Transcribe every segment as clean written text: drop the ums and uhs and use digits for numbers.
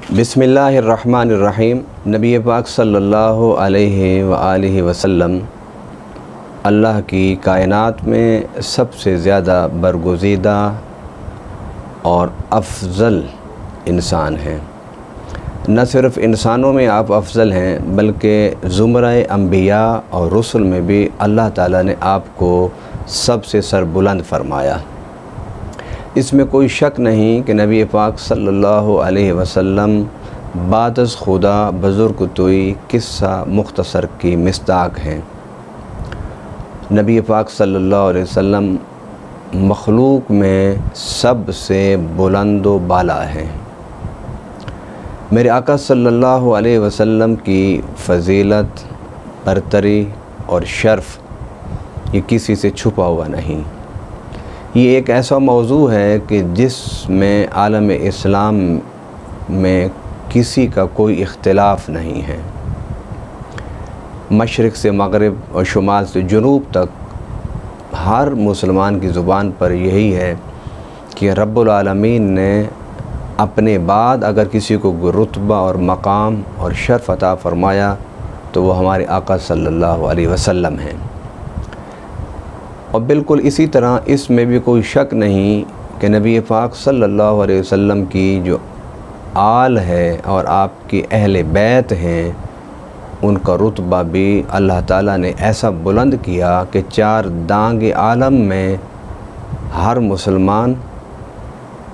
बिस्मिल्लाहिर्रहमानिर्रहीम। नबी पाक सल्लल्लाहु अलैहि वआलिहि वसल्लम अल्लाह की कायनात में सबसे ज़्यादा बरगुज़ीदा और अफ़ज़ल इंसान हैं। न सिर्फ़ इंसानों में आप अफ़ज़ल हैं बल्कि ज़ुमरे अंबिया और रुsul में भी अल्लाह ताला ने आपको सबसे सरबुलंद फरमाया। इसमें कोई शक नहीं कि नबी पाक सल्लल्लाहु अलैहि वसल्लम बादस खुदा बुज़ुर्ग तोई किस्सा मुख्तसर की मिस्दाक हैं। नबी पाक सल्लल्लाहु अलैहि वसल्लम मखलूक में सबसे बुलंद व बाला हैं। मेरे आका सल्लल्लाहु अलैहि वसल्लम की फ़जीलत, बरतरी और शर्फ़ ये किसी से छुपा हुआ नहीं। ये एक ऐसा मौजू है कि जिसमें आलम इस्लाम में किसी का कोई इख्तिलाफ़ नहीं है। मशरिक़ से मग़रिब और शुमाल से जुनूब तक हर मुसलमान की ज़ुबान पर यही है कि रब्बुल आलमीन ने अपने बाद अगर किसी को रुतबा और मकाम और शर्फ़ अता फ़रमाया तो वो हमारे आका सल्लल्लाहु अलैहि वसल्लम हैं। और बिल्कुल इसी तरह इसमें भी कोई शक नहीं कि नबी पाक सल्लल्लाहु अलैहि वसल्लम की जो आल है और आपकी अहले बैत हैं उनका रुतबा भी अल्लाह ताला ने ऐसा बुलंद किया कि चार दांग आलम में हर मुसलमान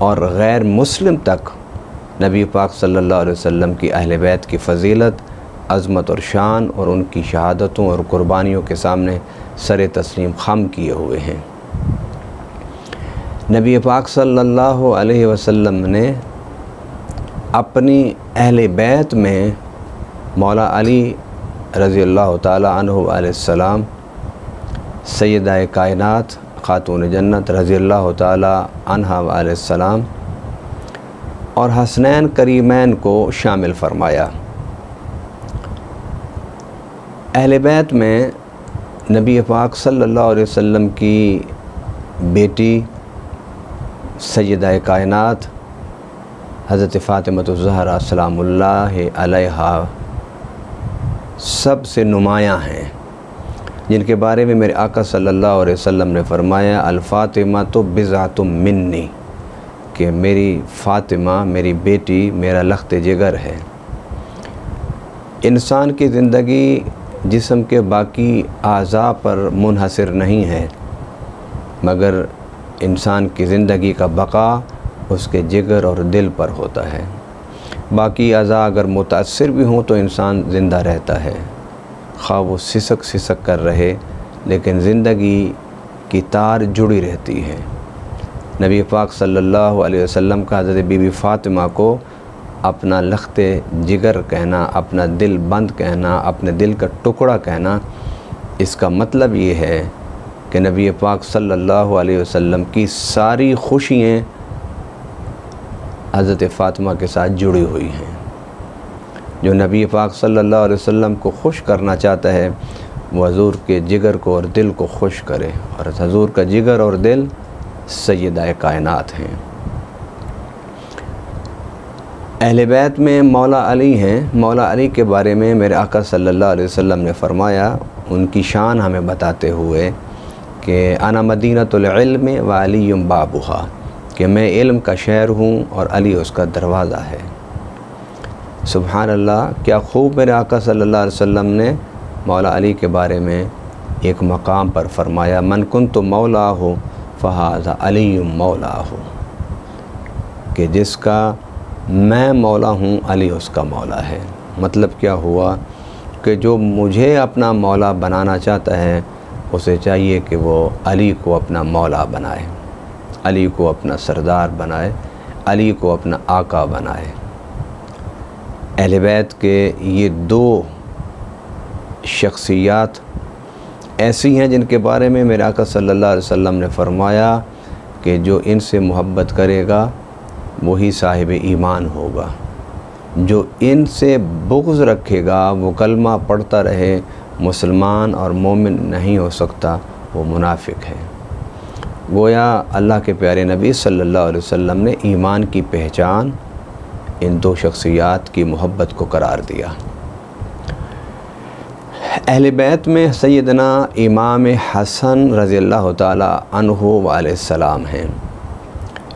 और गैर मुस्लिम तक नबी पाक सल्लल्लाहु अलैहि वसल्लम की अहले बैत की फ़जीलत, अज़मत और शान और उनकी शहादतों और क़ुरबानियों के सामने सर तस्लीम खम किए हुए हैं। नबी पाक सल्लल्लाहु अलैहि वसल्लम ने अपनी अहले बैत में मौला अली रज़ियल्लाहु ताला अन्हु अलैहिस्सलाम, सैयदा कायनात खातून जन्नत रज़ियल्लाहु ताला अन्हा अलैहिस्सलाम और हसनैन करीमैन को शामिल फ़रमाया। अहले बैत में नबी पाक सल्लल्लाहु अलैहि वसल्लम की बेटी सैयदा कायनात हज़रत फ़ातिमा ज़हरा सलामुल्लाहि अलैहा सबसे नुमायाँ हैं, जिनके बारे में मेरे आका सल्लल्लाहु अलैहि वसल्लम ने फ़रमाया अल-फ़ातिमा तो बिज़अतुम मिन्नी, कि मेरी फ़ातिमा मेरी बेटी मेरा लख्त जिगर है। इंसान की ज़िंदगी जिस्म के बाकी आज़ा पर मुनहसर नहीं है, मगर इंसान की ज़िंदगी का बका उसके जिगर और दिल पर होता है। बाकी आज़ा अगर मुतासिर भी हों तो इंसान ज़िंदा रहता है, खा वो सिसक सिसक कर रहे, लेकिन ज़िंदगी की तार जुड़ी रहती है। नबी पाक सल्लल्लाहु अलैहि वसल्लम का हज़रत बीबी फ़ातिमा को अपना लख्ते जिगर कहना, अपना दिल बंद कहना, अपने दिल का टुकड़ा कहना, इसका मतलब ये है कि नबी पाक सल्लल्लाहु अलैहि वसल्लम की सारी खुशियाँ हज़रत फ़ातिमा के साथ जुड़ी हुई हैं। जो नबी पाक सल्लल्लाहु अलैहि वसल्लम को खुश करना चाहता है वो हज़ूर के जिगर को और दिल को खुश करे, और हज़ूर का जिगर और दिल सैयदा कायनात हैं। अहले बैत में मौला अली हैं। मौला अली के बारे में मेरे आका सल्लल्लाहु अलैहि वसल्लम ने फ़रमाया, उनकी शान हमें बताते हुए कि अना मदीनतुल इल्म व अलीयुम बाबुहा, कि मैं इल्म का शहर हूँ और अली उसका दरवाज़ा है। सुभान अल्लाह, क्या खूब मेरे आका सल्लल्लाहु अलैहि वसल्लम ने मौला अली के बारे में एक मकाम पर फ़रमाया, मन कुन्तु मौला हो फ़हाज़ा अलीयुम मौला हो, कि जिसका मैं मौला हूँ अली उसका मौला है। मतलब क्या हुआ कि जो मुझे अपना मौला बनाना चाहता है उसे चाहिए कि वो अली को अपना मौला बनाए, अली को अपना सरदार बनाए, अली को अपना आका बनाए। अहले बैत के ये दो शख्सियात ऐसी हैं जिनके बारे में मेरे आका सल्लल्लाहु अलैहि वसल्लम ने फ़रमाया कि जो इनसे मोहब्बत करेगा वही साहिब ईमान होगा, जो इनसे बुग़्ज़ रखेगा वो कलमा पढ़ता रहे मुसलमान और मोमिन नहीं हो सकता, वो मुनाफिक है। गोया अल्लाह के प्यारे नबी सल्लल्लाहु अलैहि वसल्लम ने ईमान की पहचान इन दो शख्सियात की मोहब्बत को करार दिया। अहले बैत में सैयदना इमाम हसन रज़ी अल्लाह ताला अन्हु अलैहिस्सलाम हैं।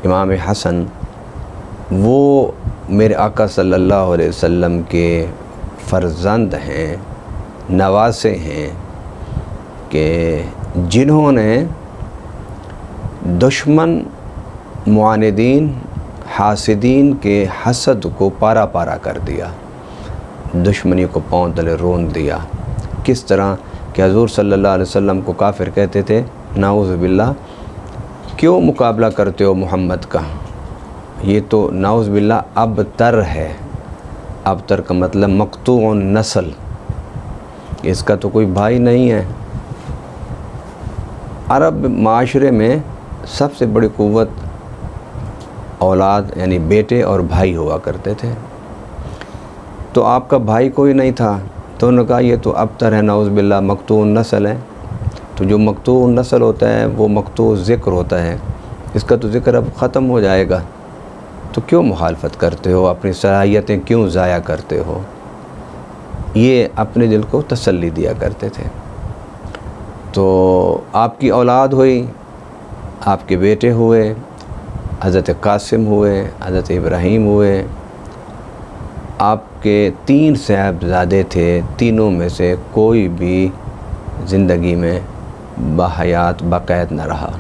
इमाम हसन वो मेरे आका सल्लल्लाहु अलैहि वसल्लम के फ़र्जंद हैं, नवासे हैं कि जिन्होंने दुश्मन, मुआनिदीन, हासिदीन के हसद को पारा पारा कर दिया, दुश्मनी को पांव तले रोन दिया। किस तरह कि हज़ूर सल्लल्लाहु अलैहि वसल्लम को काफिर कहते थे, नाउज़ बिल्लाह, क्यों मुकाबला करते हो मोहम्मद का, ये तो नाउज़ बिल्लाह अबतर है। अबतर का मतलब मक़तूउन नस्ल, इसका तो कोई भाई नहीं है। अरब माशरे में सबसे बड़ी क़ुव्वत औलाद यानी बेटे और भाई हुआ करते थे। तो आपका भाई कोई नहीं था, तो उन्होंने कहा ये तो अबतर है, नाउज़ बिल्लाह, मक़तूउन नस्ल है। तो जो मक़तूउन नस्ल होता है वो मक़तू ज़िक्र होता है, इसका तो ज़िक्र अब ख़त्म हो जाएगा, तो क्यों मुखालफत करते हो, अपनी सलाहियतें क्यों ज़ाया करते हो। ये अपने दिल को तसल्ली दिया करते थे। तो आपकी औलाद हुई, आपके बेटे हुए, हज़रत कासिम हुए, हज़रत इब्राहीम हुए, आपके 3 साहबज़ादे थे, तीनों में से कोई भी ज़िंदगी में बहयात बाक़ैद न रहा।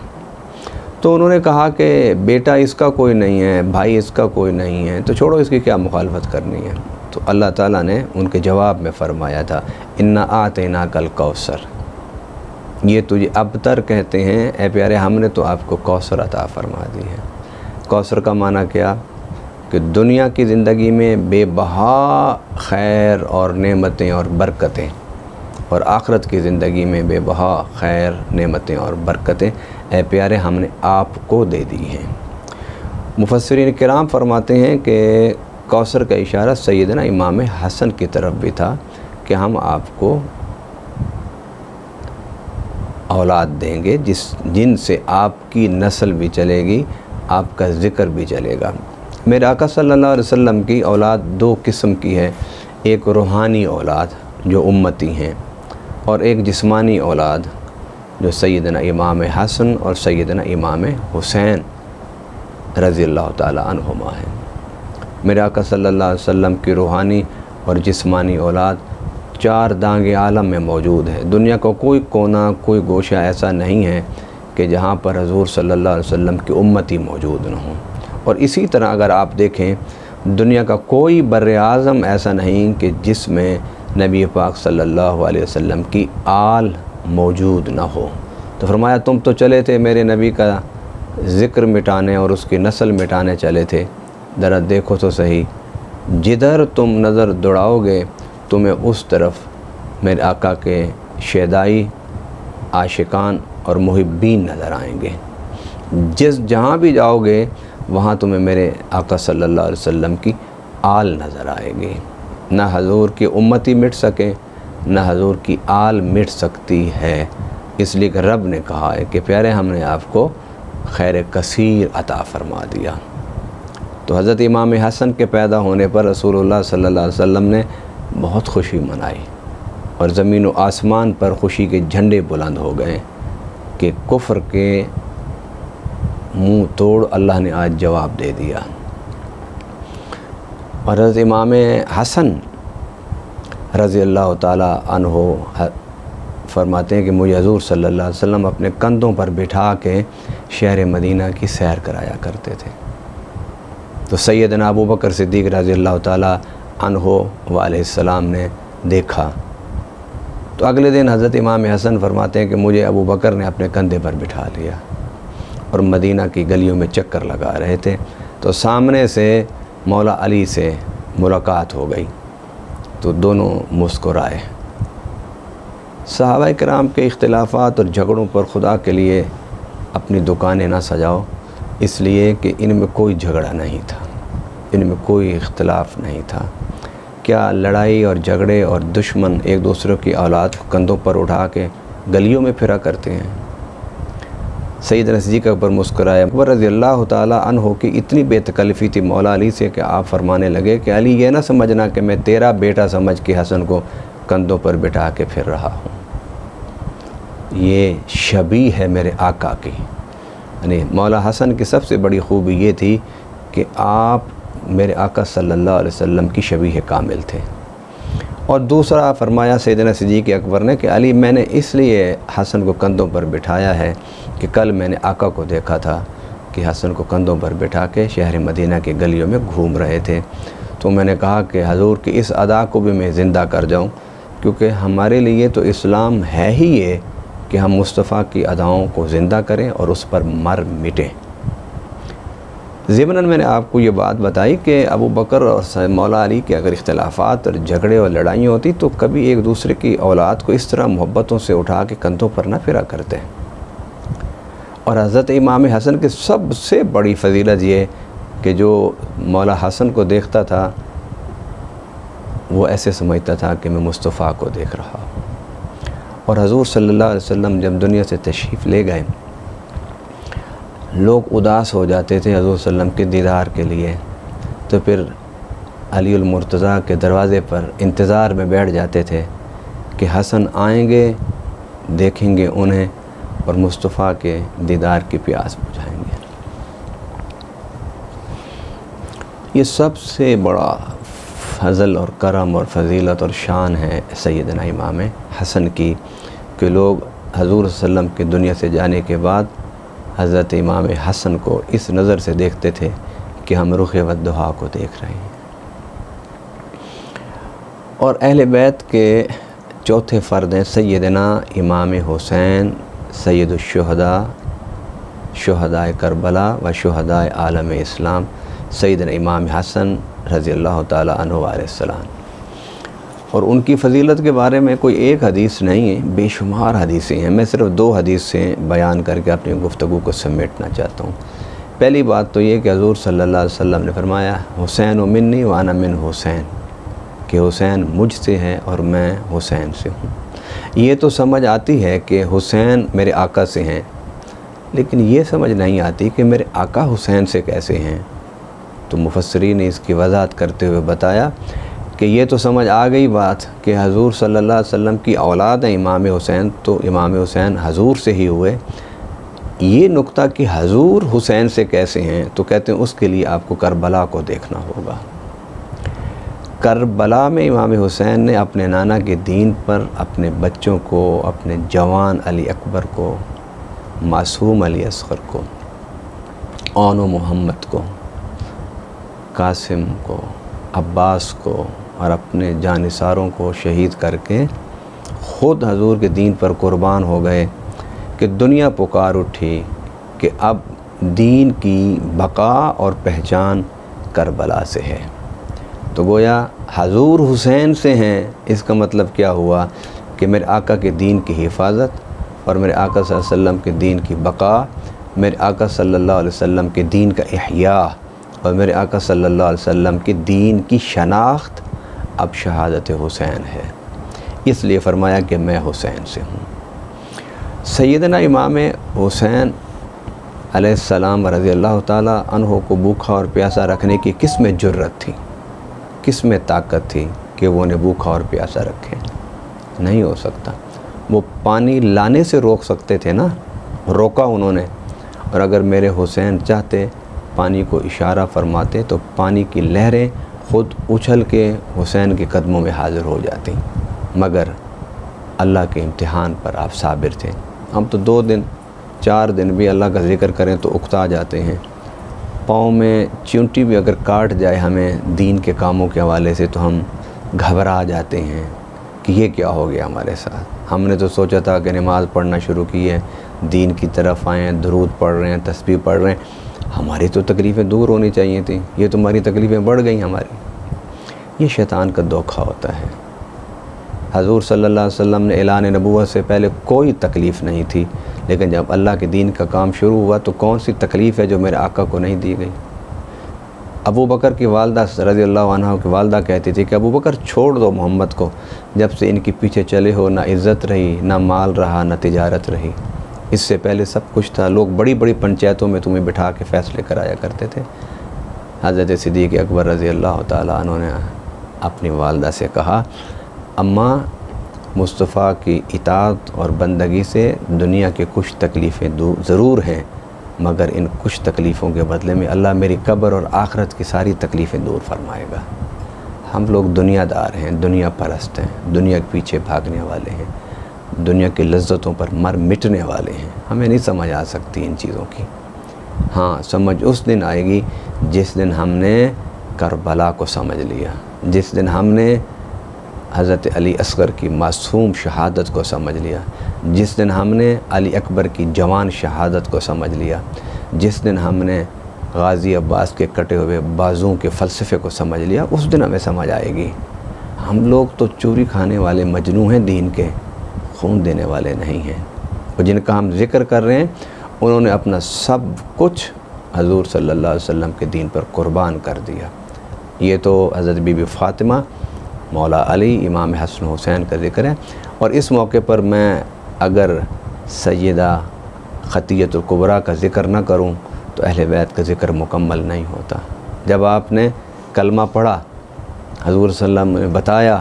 तो उन्होंने कहा कि बेटा इसका कोई नहीं है, भाई इसका कोई नहीं है, तो छोड़ो, इसकी क्या मुखालफत करनी है। तो अल्लाह ताला ने उनके जवाब में फ़रमाया था, इन्ना आतैनाकल कौसर, ये तुझे अबतर कहते हैं, ए प्यारे, हमने तो आपको कौसर अता फ़रमा दी है। कौसर का माना क्या कि दुनिया की ज़िंदगी में बेबहा खैर और नेमतें और बरकतें, और आखिरत की ज़िंदगी में बेबहा खैर, नेमतें और बरकतें ए प्यारे हमने आपको दे दी हैं। मुफस्सिरीन किराम फरमाते हैं कि कौसर का इशारा सैयदना इमाम हसन की तरफ भी था कि हम आपको औलाद देंगे जिनसे आपकी नस्ल भी चलेगी, आपका ज़िक्र भी चलेगा। मेरे आका सल्लल्लाहु अलैहि वसल्लम की औलाद 2 किस्म की है, एक रूहानी औलाद जो उम्मती हैं, और एक जिस्मानी औलाद जो सैयदना इमाम हसन और सैयदना इमाम हुसैन रज़ी अल्लाह ताला अन्हुमा है। मेरे आका सल्लल्लाहु अलैहि वसल्लम की रूहानी और जिस्मानी औलाद 4 दांगे आलम में मौजूद है। दुनिया का कोई कोना, कोई गोशा ऐसा नहीं है कि जहाँ पर हज़ूर सल्लल्लाहु अलैहि वसल्लम की उम्मती मौजूद न हो। और इसी तरह अगर आप देखें, दुनिया का कोई बर्र-ए-आज़म ऐसा नहीं कि जिसमें नबी पाक सल्लल्लाहु अलैहि वसल्लम की आल मौजूद ना हो। तो फरमाया, तुम तो चले थे मेरे नबी का ज़िक्र मिटाने और उसकी नस्ल मिटाने चले थे, ज़रा देखो तो सही, जिधर तुम नज़र दौड़ाओगे तुम्हें उस तरफ मेरे आका के शेदाई, आशिकान और मुहिब्बीन नज़र आएंगे। जहाँ भी जाओगे वहाँ तुम्हें मेरे आका सल्लल्लाहु अलैहि वसल्लम की आल नज़र आएगी। न हज़ूर की उम्मती मिट सके, न हज़ूर की आल मिट सकती है। इसलिए कि रब ने कहा है कि प्यारे, हमने आपको खैर कसीर अता फ़रमा दिया। तो हज़रत इमाम हसन के पैदा होने पर रसूलुल्लाह सल्लल्लाहु अलैहि वसल्लम ने बहुत खुशी मनाई और ज़मीन व आसमान पर खुशी के झंडे बुलंद हो गए कि कुफ्र के मुँह तोड़ अल्लाह ने आज जवाब दे दिया। और हज़रत इमाम हसन रज़ी अल्लाह ताला अन्हो फरमाते हैं कि मुझे हज़ूर सल्लल्लाहु अलैहि वसल्लम अपने कंधों पर बिठा के शहर मदीना की सैर कराया करते थे। तो सैयदना अबू बकर सिद्दीक़ रज़ी अल्लाह ताला अन्हो अलैहिस्सलाम ने देखा। तो अगले दिन हज़रत इमाम हसन फरमाते हैं कि मुझे अबू बकर ने अपने कंधे पर बिठा लिया और मदीना की गलियों में चक्कर लगा रहे थे। तो सामने से मौला अली से मुलाकात हो गई, तो दोनों मुस्कुराए। सहाबा किराम के इख्तिलाफ़ात और झगड़ों पर खुदा के लिए अपनी दुकानें ना सजाओ, इसलिए कि इनमें कोई झगड़ा नहीं था, इनमें कोई इख्तिलाफ़ नहीं था। क्या लड़ाई और झगड़े और दुश्मन एक दूसरे की औलाद को कंधों पर उठा के गलियों में फिरा करते हैं। सैयदना सिद्दीक़ अकबर मुस्कुराए। अकबर रज़ी अल्लाह ताला अन्हु की इतनी बेतकल्फ़ी थी मौला अली से कि आप फरमाने लगे कि अली ये ना समझना कि मैं तेरा बेटा समझ के हसन को कंधों पर बिठा के फिर रहा हूँ, ये शबी है मेरे आका की। यानी मौला हसन की सबसे बड़ी खूबी ये थी कि आप मेरे आका सल्लल्लाहु अलैहि वसल्लम की शबीह कामिल थे। और दूसरा फरमाया सैयदना सिद्दीक़ अकबर ने कि अली मैंने इसलिए हसन को कंधों पर बिठाया है कि कल मैंने आका को देखा था कि हसन को कंधों पर बिठा के शहर मदीना के गलियों में घूम रहे थे, तो मैंने कहा कि हजूर की इस अदा को भी मैं ज़िंदा कर जाऊं, क्योंकि हमारे लिए तो इस्लाम है ही ये कि हम मुस्तफ़ा की अदाओं को ज़िंदा करें और उस पर मर मिटें। ज़िमनन मैंने आपको ये बात बताई कि अबू बकर और मौला अली के अगर इख्तिलाफ़ात और झगड़े और लड़ाइयाँ होती तो कभी एक दूसरे की औलाद को इस तरह मोहब्बतों से उठा के कंधों पर ना फिरा करते। और हज़रत इमाम हसन की सबसे बड़ी फ़जीलत ये कि जो मौला हसन को देखता था वो ऐसे समझता था कि मैं मुस्तफ़ा को देख रहा हूँ। और हजूर सल्लल्लाहु अलैहि वसल्लम जब दुनिया से तशरीफ़ ले गए, लोग उदास हो जाते थे हजूर सल्लम के दीदार के लिए, तो फिर अली मुर्तज़ा के दरवाज़े पर इंतज़ार में बैठ जाते थे कि हसन आएंगे, देखेंगे उन्हें और मुस्तफ़ा के दीदार की प्यास बुझाएंगे। ये सबसे बड़ा फजल और करम और फ़जीलत और शान है सैयदना इमाम हसन की कि लोग हजूर सल्लम के दुनिया से जाने के बाद हज़रत इमाम हसन को इस नज़र से देखते थे कि हम रुख़ वद्दुहा को देख रहे हैं। और अहले बैत के चौथे फ़र्द हैं सैयदना इमाम हुसैन सैयदुश्शुहदा, शुहदाए करबला व शुहदाए आलम इस्लाम, सैयदना इमाम हसन रज़ी अल्लाह ताला अन्हु अलैहिस्सलाम। और उनकी फ़जीलत के बारे में कोई एक हदीस नहीं है, बेशुमार हदीसें हैं। मैं सिर्फ 2 हदीसें बयान करके अपनी गुफ्तगू को समेटना चाहता हूँ। पहली बात तो ये कि हज़ूर सल्लल्लाहु अलैहि वसल्लम ने फरमाया हुसैन मिन्नी व अना मिन हुसैन, कि हुसैन मुझसे है और मैं हुसैन से हूँ। ये तो समझ आती है कि हुसैन मेरे आका से हैं, लेकिन ये समझ नहीं आती कि मेरे आका हुसैन से कैसे हैं। तो मुफस्सिरीन ने इसकी वजाहत करते हुए बताया कि ये तो समझ आ गई बात कि हजूर सल्लल्लाहु अलैहि वसल्लम की औलाद है इमाम हुसैन, तो इमाम हुसैन हजूर से ही हुए। ये नुक्ता कि हजूर हुसैन से कैसे हैं, तो कहते हैं उसके लिए आपको करबला को देखना होगा। करबला में इमाम हुसैन ने अपने नाना के दीन पर अपने बच्चों को, अपने जवान अली अकबर को, मासूम अली असगर को, ओन मोहम्मद को, कासिम को, अब्बास को और अपने जानिसारों को शहीद करके ख़ुद हजूर के दीन पर कुर्बान हो गए कि दुनिया पुकार उठी कि अब दीन की बका और पहचान करबला से है। तो गोया हजूर हुसैन से हैं, इसका मतलब क्या हुआ कि मेरे आका के दीन की हिफाजत और मेरे आका सल्लल्लाहु अलैहि वसल्लम के दीन की बका, मेरे आका सल्लल्लाहु अलैहि वसल्लम के दीन का इहया और मेरे आका सल्लल्लाहु अलैहि वसल्लम की दीन की शनाख्त अब शहादत हुसैन है। इसलिए फ़रमाया कि मैं हुसैन से हूँ। सैयदना इमाम हुसैन अलैहिस्सलाम रज़ी अल्लाह ताला अन्हु को भूखा और प्यासा रखने की किस में जुर्रत थी, किस में ताकत थी कि वो उन्हें भूखा और प्यासा रखें? नहीं हो सकता। वो पानी लाने से रोक सकते थे ना, रोका उन्होंने। और अगर मेरे हुसैन चाहते पानी को इशारा फरमाते तो पानी की लहरें ख़ुद उछल के हुसैन के कदमों में हाज़िर हो जाती। मगर अल्लाह के इम्तिहान पर आप साबिर थे। हम तो 2 दिन 4 दिन भी अल्लाह का ज़िक्र करें तो उकता जाते हैं। पाँव में चींटी भी अगर काट जाए हमें दीन के कामों के हवाले से तो हम घबरा जाते हैं कि ये क्या हो गया हमारे साथ। हमने तो सोचा था कि नमाज़ पढ़ना शुरू की है, दीन की तरफ आए, दुरूद पढ़ रहे हैं, तस्बीह पढ़ रहे हैं, हमारी तो तकलीफ़ें दूर होनी चाहिए थी, ये तो हमारी तकलीफ़ें बढ़ गई हमारी। ये शैतान का धोखा होता है। हजूर सल्लल्लाहु अलैहि वसल्लम ने ऐलान नबूवत से पहले कोई तकलीफ़ नहीं थी, लेकिन जब अल्लाह के दीन का काम शुरू हुआ तो कौन सी तकलीफ़ है जो मेरे आका को नहीं दी गई। अबू बकर की वालदा रज़ी अल्लाह अन्हा की वालदा कहती थी कि अबू बकर छोड़ दो मोहम्मद को, जब से इनके पीछे चले हो ना इज़्ज़त रही, ना माल रहा, ना तिजारत रही। इससे पहले सब कुछ था। लोग बड़ी बड़ी पंचायतों में तुम्हें बिठा के फ़ैसले कराया करते थे। हज़रत सिद्दीक़ अकबर रज़ी अल्लाह ताला अन्हु ने अपनी वालदा से कहा, अम्मा, मुस्तफ़ा की इताअत और बंदगी से दुनिया के कुछ तकलीफ़ें ज़रूर हैं, मगर इन कुछ तकलीफ़ों के बदले में अल्लाह मेरी कब्र और आखिरत की सारी तकलीफ़ें दूर फरमाएगा। हम लोग दुनियादार हैं, दुनिया परस्त हैं, दुनिया के पीछे भागने वाले हैं, दुनिया की लज्जतों पर मर मिटने वाले हैं। हमें नहीं समझ आ सकती इन चीज़ों की। हाँ, समझ उस दिन आएगी जिस दिन हमने करबला को समझ लिया, जिस दिन हमने हज़रत अली असगर की मासूम शहादत को समझ लिया, जिस दिन हमने अली अकबर की जवान शहादत को समझ लिया, जिस दिन हमने गाज़ी अब्बास के कटे हुए बाजुओं के फ़लसफ़े को समझ लिया, उस दिन हमें समझ आएगी। हम लोग तो चोरी खाने वाले मजनू हैं, दीन के खून देने वाले नहीं हैं। और जिनका हम ज़िक्र कर रहे हैं उन्होंने अपना सब कुछ हजूर सल्लल्लाहु अलैहि वसल्लम के दीन पर कुर्बान कर दिया। ये तो हज़रत बीबी फ़ातिमा, मौला अली, इमाम हसन हुसैन का ज़िक्र है। और इस मौके पर मैं अगर सैयदा खतीजतुल कुबरा का ज़िक्र ना करूं तो अहले बैत का ज़िक्र मुकम्मल नहीं होता। जब आपने कलमा पढ़ा, हजूर सल्लल्लाहु अलैहि वसल्लम ने बताया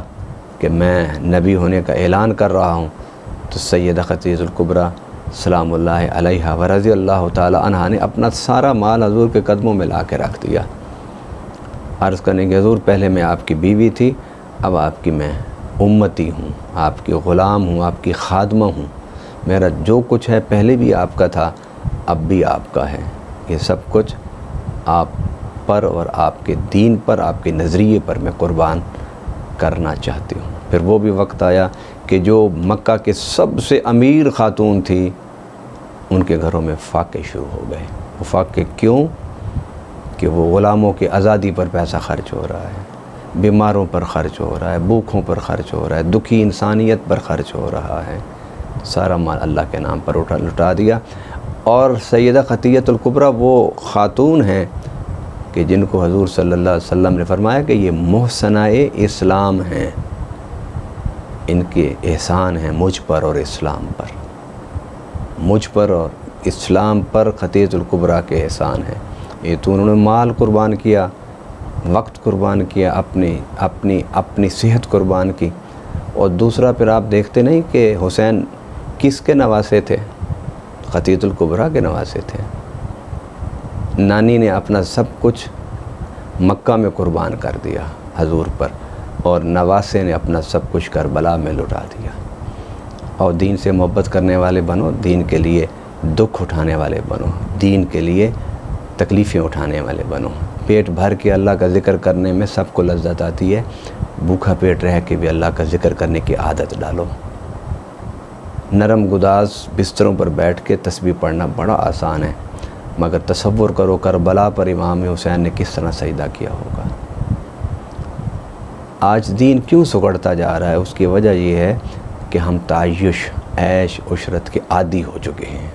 कि मैं नबी होने का ऐलान कर रहा हूं, तो सैयदा खतीजतुल कुबरा सलामुल्लाहि अलैहा व रज़ियल्लाहु ताला अन्हा ने अपना सारा माल हजूर के कदमों में ला के रख दिया। अर्ज़ करने के हजूर, पहले मैं आपकी बीवी थी, अब आपकी मैं उम्मती हूँ, आपकी ग़ुलाम हूँ, आपकी खादमा हूँ। मेरा जो कुछ है पहले भी आपका था, अब भी आपका है। ये सब कुछ आप पर और आपके दीन पर, आपके नज़रिए पर मैं कुर्बान करना चाहती हूँ। फिर वो भी वक्त आया कि जो मक्का के सबसे अमीर ख़ातून थी, उनके घरों में फाके शुरू हो गए। वो फाके क्यों? कि वो ग़ुलामों की आज़ादी पर पैसा खर्च हो रहा है, बीमारों पर ख़र्च हो रहा है, भूखों पर ख़र्च हो रहा है, दुखी इंसानियत पर ख़र्च हो रहा है। सारा माल अल्लाह के नाम पर लुटा दिया। और सैयदा खतीजतुल कुबरा वो ख़ातून हैं कि जिनको हजूर सल्लल्लाहु अलैहि वसल्लम ने फ़रमाया कि ये मुहसनाए इस्लाम हैं, इनके एहसान हैं मुझ पर और इस्लाम पर। मुझ पर और इस्लाम पर खतीजतुल कुबरा के एहसान हैं। ये तो उन्होंने माल कुर्बान किया, वक्त कुर्बान किया, अपनी सेहत कुर्बान की। और दूसरा फिर आप देखते नहीं कि हुसैन किसके नवासे थे? खतीजतुल कुबरा के नवासे थे। नानी ने अपना सब कुछ मक्का में कुर्बान कर दिया हजूर पर, और नवासे ने अपना सब कुछ करबला में लुटा दिया। और दीन से मोहब्बत करने वाले बनो, दीन के लिए दुख उठाने वाले बनो, दीन के लिए तकलीफ़ें उठाने वाले बनो। पेट भर के अल्लाह का ज़िक्र करने में सबको लज्जत आती है, भूखा पेट रह के भी अल्लाह का ज़िक्र करने की आदत डालो। नरम गुदाज बिस्तरों पर बैठ के तस्बीह पढ़ना बड़ा आसान है, मगर तसव्वुर करो करबला पर इमाम हुसैन ने किस तरह सजदा किया होगा। आज दीन क्यों सुगड़ता जा रहा है? उसकी वजह यह है कि हम तायुश, ऐश उशरत के आदी हो चुके हैं।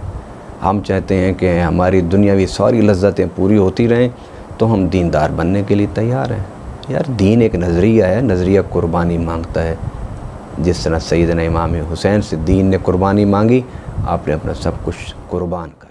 हम चाहते हैं कि हमारी दुनियावी सारी लज्जतें पूरी होती रहें, तो हम दीनदार बनने के लिए तैयार हैं। यार, दीन एक नज़रिया है, नज़रिया कुर्बानी मांगता है। जिस तरह सैयदना इमाम हुसैन से दीन ने कुर्बानी मांगी, आपने अपना सब कुछ कुर्बान कर